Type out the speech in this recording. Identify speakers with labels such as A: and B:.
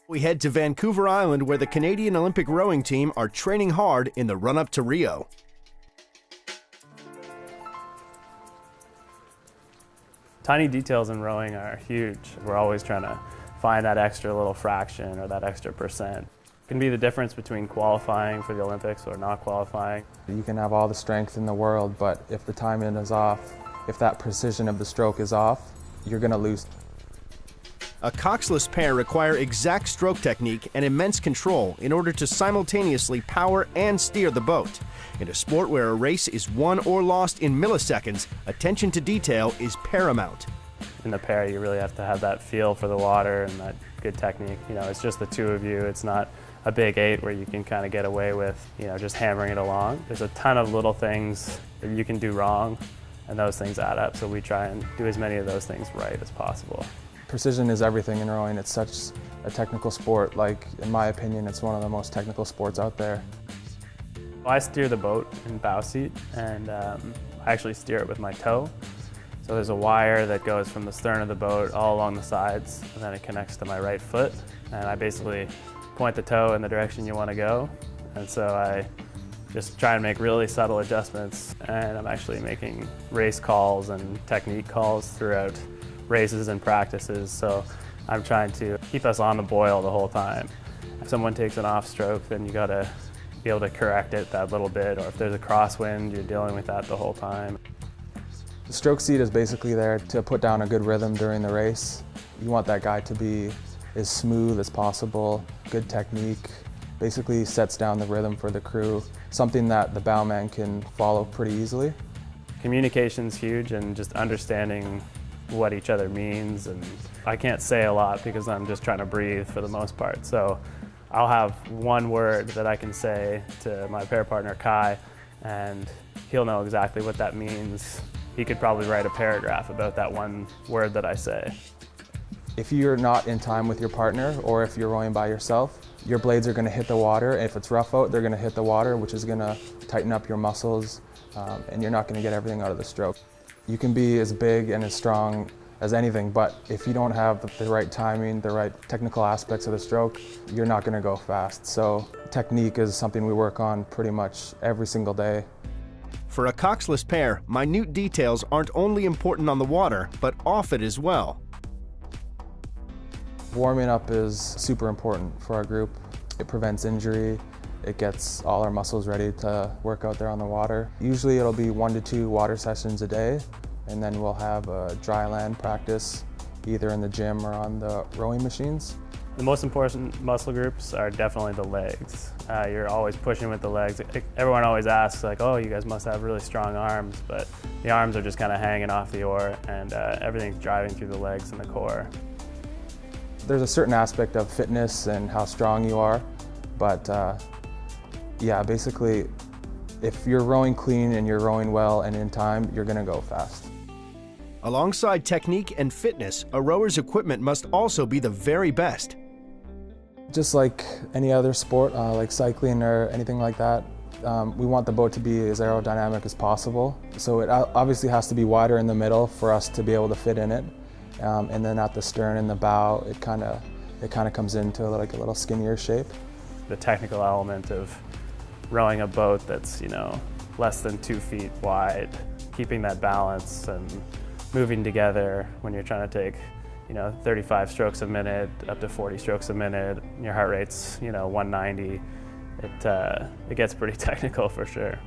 A: We head to Vancouver Island, where the Canadian Olympic rowing team are training hard in the run-up to Rio.
B: Tiny details in rowing are huge. We're always trying to find that extra little fraction or that extra percent. It can be the difference between qualifying for the Olympics or not qualifying.
C: You can have all the strength in the world, but if the timing is off, if that precision of the stroke is off, you're going to lose.
A: A coxless pair require exact stroke technique and immense control in order to simultaneously power and steer the boat. In a sport where a race is won or lost in milliseconds, attention to detail is paramount.
B: In the pair, you really have to have that feel for the water and that good technique. You know, it's just the two of you. It's not a big eight where you can kind of get away with, you know, just hammering it along. There's a ton of little things that you can do wrong, and those things add up. So we try and do as many of those things right as possible.
C: Precision is everything in rowing. It's such a technical sport. Like, in my opinion, it's one of the most technical sports out there.
B: I steer the boat in bow seat, and I actually steer it with my toe. So there's a wire that goes from the stern of the boat all along the sides, and then it connects to my right foot. And I basically point the toe in the direction you want to go. And so I just try and make really subtle adjustments, and I'm actually making race calls and technique calls throughout races and practices, so I'm trying to keep us on the boil the whole time. If someone takes an off stroke, then you gotta be able to correct it that little bit, or if there's a crosswind, you're dealing with that the whole time.
C: The stroke seat is basically there to put down a good rhythm during the race. You want that guy to be as smooth as possible, good technique, basically sets down the rhythm for the crew, something that the bowman can follow pretty easily.
B: Communication's huge, and just understanding what each other means, and I can't say a lot because I'm just trying to breathe for the most part. So I'll have one word that I can say to my pair partner Kai, and he'll know exactly what that means. He could probably write a paragraph about that one word that I say.
C: If you're not in time with your partner, or if you're rowing by yourself, your blades are going to hit the water. If it's rough out, they're going to hit the water, which is going to tighten up your muscles, and you're not going to get everything out of the stroke. You can be as big and as strong as anything, but if you don't have the right timing, the right technical aspects of the stroke, you're not going to go fast. So technique is something we work on pretty much every single day.
A: For a coxless pair, minute details aren't only important on the water, but off it as well.
C: Warming up is super important for our group. It prevents injury. It gets all our muscles ready to work out there on the water. Usually it'll be 1 to 2 water sessions a day, and then we'll have a dry land practice either in the gym or on the rowing machines.
B: The most important muscle groups are definitely the legs. You're always pushing with the legs. Everyone always asks, like, oh, you guys must have really strong arms, but the arms are just kind of hanging off the oar, and everything's driving through the legs and the core.
C: There's a certain aspect of fitness and how strong you are, but yeah, basically, if you're rowing clean and you're rowing well and in time, you're going to go fast.
A: Alongside technique and fitness, a rower's equipment must also be the very best.
C: Just like any other sport, like cycling or anything like that, we want the boat to be as aerodynamic as possible. So it obviously has to be wider in the middle for us to be able to fit in it. And then at the stern and the bow, it kind of comes into like a little skinnier shape.
B: The technical element of rowing a boat that's, you know, less than 2 feet wide, keeping that balance and moving together when you're trying to take, you know, 35 strokes a minute up to 40 strokes a minute, and your heart rate's, you know, 190. It gets pretty technical for sure.